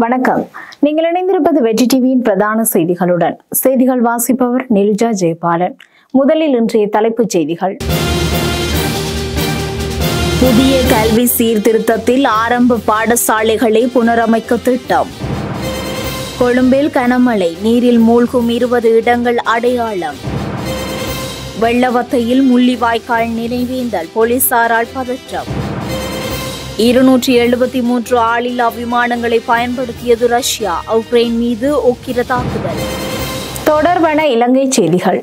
வணக்கம். நீங்கள் இணைந்திருப்பது வெற்றி டிவியின் பிரதான செய்திகளுடன். செய்திகள் வாசிப்பவர் நிலுஜா ஜெயபாலன். முதலில் இன்றைய தலைப்புச் செய்திகள். புதிய கல்வி சீர்திருத்தத்தில் ஆரம்ப பாடசாலைகளை புனரமைக்க திட்டம். கொழும்பில் கனமழை, நீரில் மூழ்கும் 20 இடங்கள் அடையாளம். வெள்ளவத்தையில் முள்ளிவாய்க்கால் நினைவேந்தல், போலீசாரால் பதற்றம். 273 ஆளில்லா விமானங்களை பயன்படுத்தியது ரஷ்யா, உக்ரைன் மீது உக்கிர தாக்குதல். தொடர்பான இலங்கை செய்திகள்.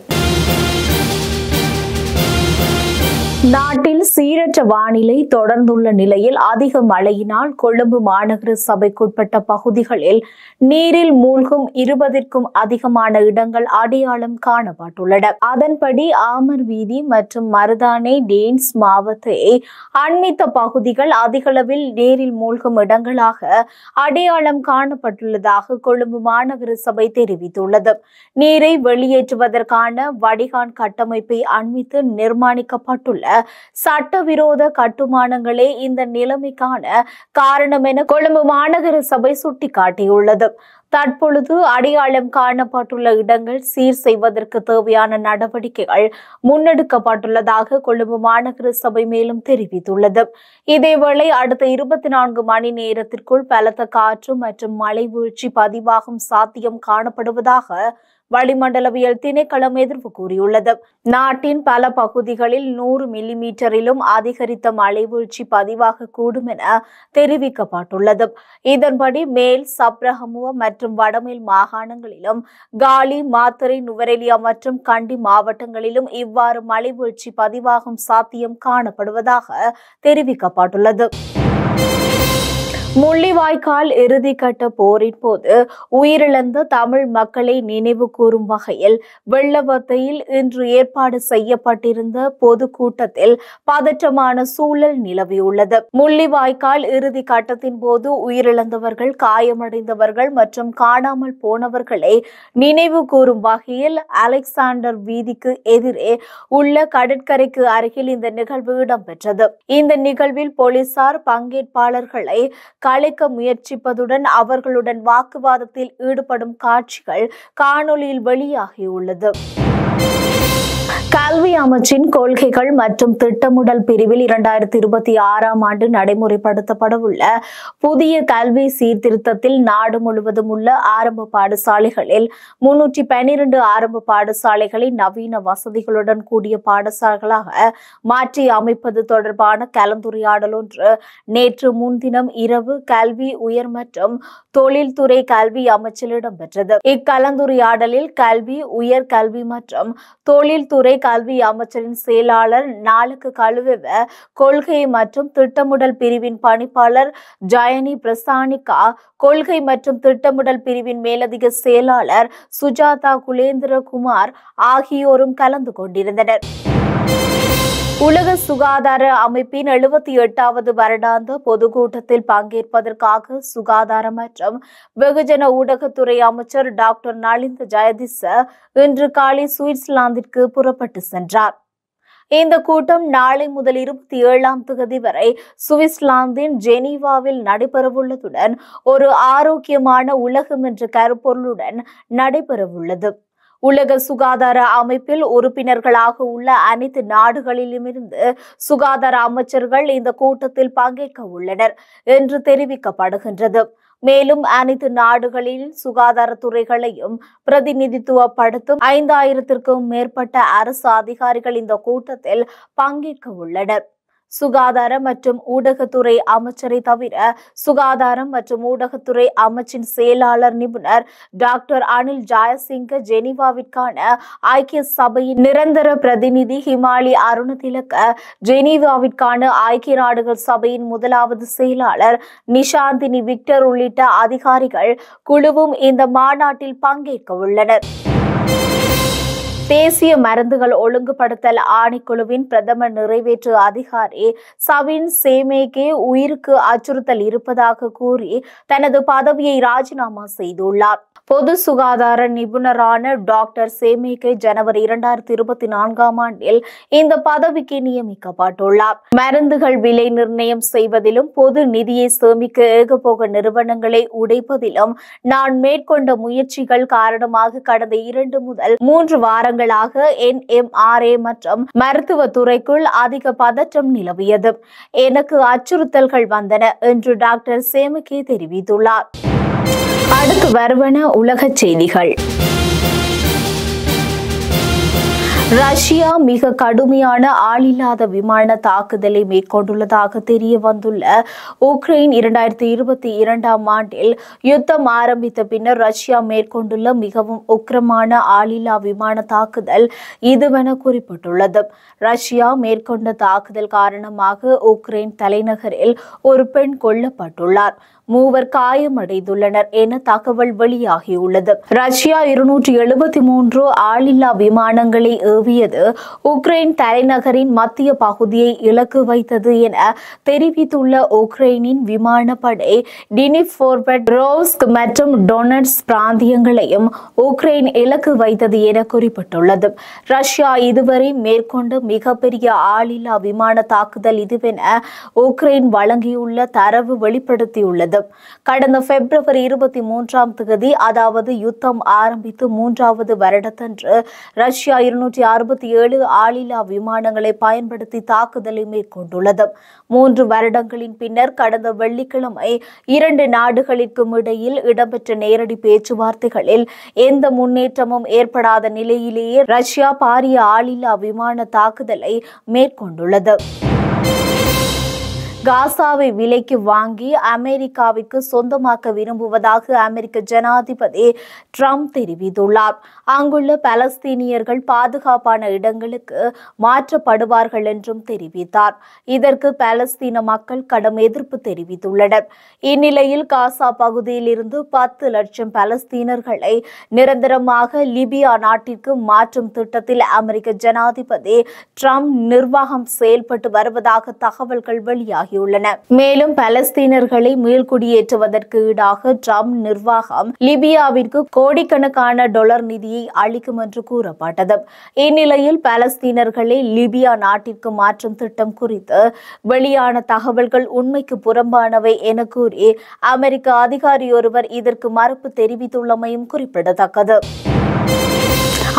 நாட்டில் சீரற்ற வானிலை தொடர்ந்துள்ள நிலையில் அதிக மழையினால் கொழும்பு மாநகர சபைக்குட்பட்ட பகுதிகளில் நீரில் மூழ்கும் 20க்கும் அதிகமான இடங்கள் அடையாளம் காணப்பட்டுள்ளன. அதன்படி ஆமர் வீதி மற்றும் மருதானை டேன்ஸ் மாவத்தை அண்மித்த பகுதிகள் அதிகளவில் நீரில் மூழ்கும் இடங்களாக அடையாளம் காணப்பட்டுள்ளதாக கொழும்பு மாநகர சபை தெரிவித்துள்ளது. நீரை வெளியேற்றுவதற்கான வடிகான் கட்டமைப்பை அண்மித்து நிர்மாணிக்கப்பட்டுள்ள சட்டவிரோத கட்டுமானங்களே இந்த நிலைமைக்கான காரணம் என கொழும்பு மாநகர சபை சுட்டிக்காட்டியுள்ளது. தற்பொழுது அடையாளம் காணப்பட்டுள்ள இடங்கள் சீர் செய்வதற்கு தேவையான நடவடிக்கைகள் முன்னெடுக்கப்பட்டுள்ளதாக கொழும்பு மாநகர சபை மேலும் தெரிவித்துள்ளது. இதேவேளை அடுத்த 24 மணி நேரத்திற்குள் பலத்த காற்று மற்றும் மழை வீழ்ச்சி பதிவாகும் சாத்தியம் காணப்படுவதாக வளிமண்டலவியல் திணைக்களம் எதிர்ப்பு கூறியுள்ளது. நாட்டின் பல பகுதிகளில் 100 மில்லிமீட்டரிலும் அதிகரித்த மழை வீழ்ச்சி பதிவாக கூடும் என தெரிவிக்கப்பட்டுள்ளது. இதன்படி மேல் சப்ரகமுவ மற்றும் வடமேல் மாகாணங்களிலும் காலி, மாத்தறை, நுவரெலியா மற்றும் கண்டி மாவட்டங்களிலும் இவ்வாறு மழை வீழ்ச்சி பதிவாகும் சாத்தியம் காணப்படுவதாக தெரிவிக்கப்பட்டுள்ளது. முள்ளிவாய்க்கால் இறுதிக்கட்ட போரின் போது உயிரிழந்த தமிழ் மக்களை நினைவு கூறும் வகையில் வெள்ளவத்தையில் இன்று ஏற்பாடு செய்யப்பட்டிருந்த பொதுக்கூட்டத்தில் பதற்றமான சூழல் நிலவியுள்ளது. முள்ளிவாய்க்கால் இறுதி கட்டத்தின் போது உயிரிழந்தவர்கள், காயமடைந்தவர்கள் மற்றும் காணாமல் போனவர்களை நினைவு கூறும் வகையில் அலெக்சாண்டர் வீதிக்கு எதிரே உள்ள கடற்கரைக்கு அருகில் இந்த நிகழ்வு இடம்பெற்றது. இந்த நிகழ்வில் போலீசார் பங்கேற்பாளர்களை கலைக்க முயற்சிப்பதுடன் அவர்களுடன் வாக்குவாதத்தில் ஈடுபடும் காட்சிகள் காணொலியில் வெளியாகியுள்ளது. கல்வி அமைச்சின் கொள்கைகள் மற்றும் திட்டமிடல் பிரிவில் 2026ஆம் ஆண்டு நடைமுறைப்படுத்தப்படவுள்ள புதிய கல்வி சீர்திருத்தத்தில் நாடு முழுவதும் உள்ள ஆரம்ப பாடசாலைகளில் 312 ஆரம்ப பாடசாலைகளை நவீன வசதிகளுடன் கூடிய பாடசாலைகளாக மாற்றி அமைப்பது தொடர்பான கலந்துரையாடல் ஒன்று நேற்று முன்தினம் இரவு கல்வி, உயர் மற்றும் தொழில்துறை கல்வி அமைச்சில் இடம்பெற்றது. இக்கலந்துரையாடலில் கல்வி, உயர் கல்வி மற்றும் தொழில்துறை கல்வி அமைச்சரின் செயலாளர் நாளுக்கு கழுவெவ, கொள்கை மற்றும் திட்டமிடல் பிரிவின் பணிப்பாளர் ஜயனி பிரசானிகா, கொள்கை மற்றும் திட்டமிடல் பிரிவின் மேலதிக செயலாளர் சுஜாதா குலேந்திரகுமார் ஆகியோரும் கலந்து கொண்டிருந்தனர். உலக சுகாதார அமைப்பின் 78வது வருடாந்த பொதுக்கூட்டத்தில் பங்கேற்பதற்காக சுகாதார மற்றும் வெகுஜன ஊடகத்துறை அமைச்சர் டாக்டர் நலிந்த ஜெயதிச இன்று காலை சுவிட்சர்லாந்திற்கு புறப்பட்டு சென்றார். இந்த கூட்டம் நாளை முதல் 27ஆம் தேதி வரை சுவிட்சர்லாந்தின் ஜெனீவாவில் நடைபெறவுள்ளதுடன் ஒரு ஆரோக்கியமான உலகம் என்ற கருப்பொருளுடன் நடைபெறவுள்ளது. உலக சுகாதார அமைப்பில் உறுப்பினர்களாக உள்ள அனைத்து நாடுகளிலுமிருந்து சுகாதார அமைச்சர்கள் இந்த கூட்டத்தில் பங்கேற்க உள்ளனர் என்று தெரிவிக்கப்படுகின்றது. மேலும் அனைத்து நாடுகளில் சுகாதாரத்துறைகளையும் பிரதிநிதித்துவப்படுத்தும் 5000க்கும் மேற்பட்ட அரசு அதிகாரிகள் இந்த கூட்டத்தில் பங்கேற்க உள்ளனர். சுகாதார மற்றும் ஊடகத்துறை அமைச்சரை தவிர சுகாதாரம் மற்றும் ஊடகத்துறை அமைச்சின் செயலாளர் நிபுணர் டாக்டர் அனில் ஜாயசிங்க, ஜெனீவாவிற்கான ஐக்கிய சபையின் நிரந்தர பிரதிநிதி ஹிமாலி அருணதிலக்க, ஜெனீவாவிற்கான ஐக்கிய நாடுகள் சபையின் 1வது செயலாளர் நிஷாந்தினி விக்டர் உள்ளிட்ட அதிகாரிகள் குழுவும் இந்த மாநாட்டில் பங்கேற்க உள்ளனர். தேசிய மருந்துகள் ஒழுங்குபடுத்தல் ஆணைக்குழுவின் பிரதம நிறைவேற்று அதிகாரி சவின் சேமேகே உயிருக்கு அச்சுறுத்தல் இருப்பதாக கூறி தனது பதவியை ராஜினாமா செய்துள்ளார். பொது சுகாதார நிபுணரான டாக்டர் சேமேகே ஜனவரி 2024 ஆண்டில் இந்த பதவிக்கு நியமிக்கப்பட்டுள்ளார். மருந்துகள் விலை நிர்ணயம் செய்வதிலும் பொது நிதியை சேமிக்க ஏகபோக நிறுவனங்களை உடைப்பதிலும் நான் மேற்கொண்ட முயற்சிகள் காரணமாக கடந்த 2 முதல் 3 வாரங்களாக NMRA மற்றும் மருத்துவ துறைக்குள் அதிக பதற்றம் நிலவியது. எனக்கு அச்சுறுத்தல்கள் வந்தன என்று டாக்டர் சேமேகே தெரிவித்துள்ளார். அடுத்து வருவன உலக செய்திகள். ரஷ்யா மிக கடுமையான ஆளில்லாத விமான தாக்குதலை மேற்கொண்டுள்ளதாக தெரிய வந்துள்ள உக்ரைன் 2022 ஆண்டில் யுத்தம் ஆரம்பித்த பின்னர் ரஷ்யா மேற்கொண்டுள்ள மிகவும் உக்கிரமான ஆளில்லா விமான தாக்குதல் இதுவென குறிப்பிட்டுள்ளது. ரஷ்யா மேற்கொண்ட தாக்குதல் காரணமாக உக்ரைன் தலைநகரில் ஒரு பெண் கொல்லப்பட்டுள்ளார். 3 காயமடைந்துள்ளனர் என தகவல் வெளியாகியுள்ளது. ரஷ்யா 273 ஆளில்லா விமானங்களை ஏவியது உக்ரைன் தலைநகரின் மத்திய பகுதியை இலக்கு வைத்தது என தெரிவித்துள்ள உக்ரைனின் விமானப்படை டினிப்ரோபெட்ரோவ்ஸ்க் ரோஸ்க் மற்றும் டொனட்ஸ் பிராந்தியங்களையும் உக்ரைன் இலக்கு வைத்தது என குறிப்பிட்டுள்ளது. ரஷ்யா இதுவரை மேற்கொண்ட மிகப்பெரிய ஆளில்லா விமான தாக்குதல் இதுவென உக்ரைன் வழங்கியுள்ள தரவு வெளிப்படுத்தியுள்ளது. கடந்த பிப்ரவரி 23 அதாவது யுத்தம் ஆரம்பித்து 3வது வருடத்தன்று ரஷ்யா 267 ஆளில்லா விமானங்களை பயன்படுத்தி தாக்குதலை மேற்கொண்டுள்ளது. 3 வருடங்களின் பின்னர் கடந்த வெள்ளிக்கிழமை 2 நாடுகளுக்கும் இடையில் இடம்பெற்ற நேரடி பேச்சுவார்த்தைகளில் எந்த முன்னேற்றமும் ஏற்படாத நிலையிலேயே ரஷ்யா பாரிய ஆளில்லா விமான தாக்குதலை மேற்கொண்டுள்ளது. காசாவை விலைக்கு வாங்கி அமெரிக்காவிற்கு சொந்தமாக்க விரும்புவதாக அமெரிக்க ஜனாதிபதி ட்ரம்ப் தெரிவித்துள்ளார். அங்குள்ள பலஸ்தீனியர்கள் பாதுகாப்பான இடங்களுக்கு மாற்றப்படுவார்கள் என்றும் தெரிவித்தார். இதற்கு பலஸ்தீன மக்கள் கடும் எதிர்ப்பு தெரிவித்துள்ளனர். இந்நிலையில் காசா பகுதியில் இருந்து 10 லட்சம் பலஸ்தீனர்களை நிரந்தரமாக லிபியா நாட்டிற்கு மாற்றும் திட்டத்தில் அமெரிக்க ஜனாதிபதி ட்ரம்ப் நிர்வாகம் செயல்பட்டு வருவதாக தகவல்கள் வெளியாகி மேலும் பலஸ்தீனர்களை மீள்குடியேற்றுவதற்கு ஈடாக ட்ரம்ப் நிர்வாகம் லிபியாவிற்கு கோடிக்கணக்கான டாலர் நிதியை அளிக்கும் என்று கூறப்பட்டது. இந்நிலையில் பலஸ்தீனர்களை லிபியா நாட்டிற்கு மாற்றும் திட்டம் குறித்து வெளியான தகவல்கள் உண்மைக்கு புறம்பானவை என கூறி அமெரிக்க அதிகாரி ஒருவர் இதற்கு மறுப்பு தெரிவித்துள்ளமையும் குறிப்பிடத்தக்கது.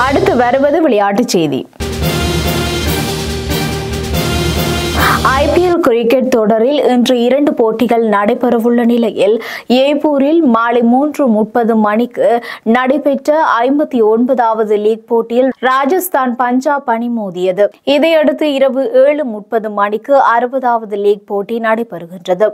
அடுத்து வருவது விளையாட்டுச் செய்தி. IPL கிரிக்கெட் தொடரில் இன்று 2 போட்டிகள் நடைபெறவுள்ள நிலையில் ஏப்பூரில் மாலை 3:30 மணிக்கு நடைபெற்ற 59வது லீக் போட்டியில் ராஜஸ்தான் பஞ்சாப் அணி மோதியது. இதையடுத்து இரவு 7:30 மணிக்கு 60வது லீக் போட்டி நடைபெறுகின்றது.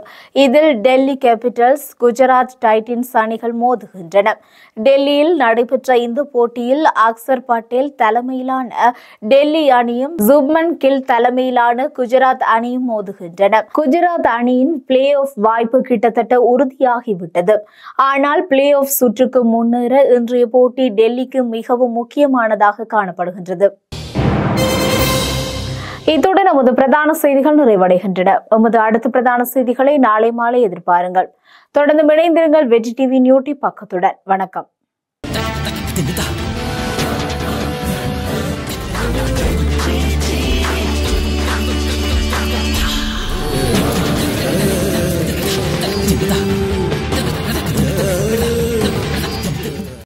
இதில் டெல்லி கேபிட்டல்ஸ் குஜராத் டைட்டன்ஸ் அணிகள் மோதுகின்றன. டெல்லியில் நடைபெற்ற இந்த போட்டியில் அக்சர் பட்டேல் தலைமையிலான டெல்லி அணியும் சுப்மன் கில் தலைமையிலான குஜராத் அணியும் மோதுகின்றன. குஜராத் அணியின் பிளே ஆஃப் வாய்ப்பு கிட்டத்தட்ட உறுதியாகிவிட்டது. ஆனால் பிளே ஆஃப் சுற்றுக்கு முன்னேற இன்றைய போட்டி டெல்லிக்கு மிகவும் முக்கியமானதாக காணப்படுகின்றது. இத்துடன் நமது பிரதான செய்திகள் நிறைவடைகின்றன. நமது அடுத்த பிரதான செய்திகளை நாளை மாலை எதிர்பாருங்கள். தொடர்ந்து இணைந்திருங்கள் வெற்றி டிவி யூடியூப் பக்கத்துடன். வணக்கம்.